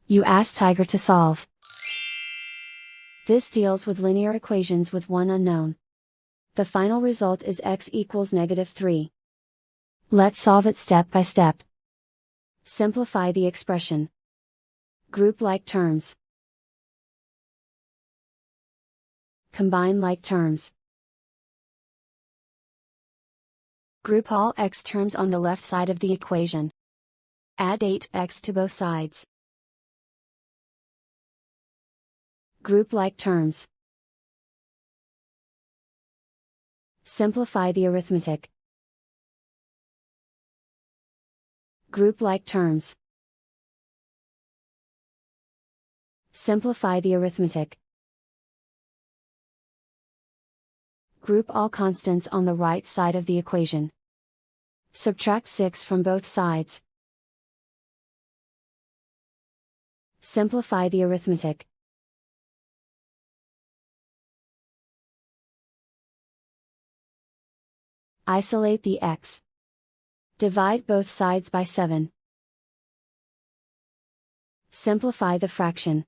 You ask Tiger to solve. This deals with linear equations with one unknown. The final result is x equals -3. Let's solve it step by step. Simplify the expression. Group like terms. Combine like terms. Group all x terms on the left side of the equation. Add 8x to both sides. Group like terms. Simplify the arithmetic. Group like terms. Simplify the arithmetic. Group all constants on the right side of the equation. Subtract 6 from both sides. Simplify the arithmetic. Isolate the x. Divide both sides by 7. Simplify the fraction.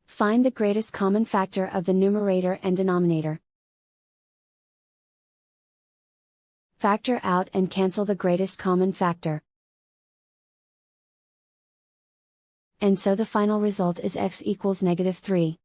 Find the greatest common factor of the numerator and denominator. Factor out and cancel the greatest common factor. And so the final result is x equals -3.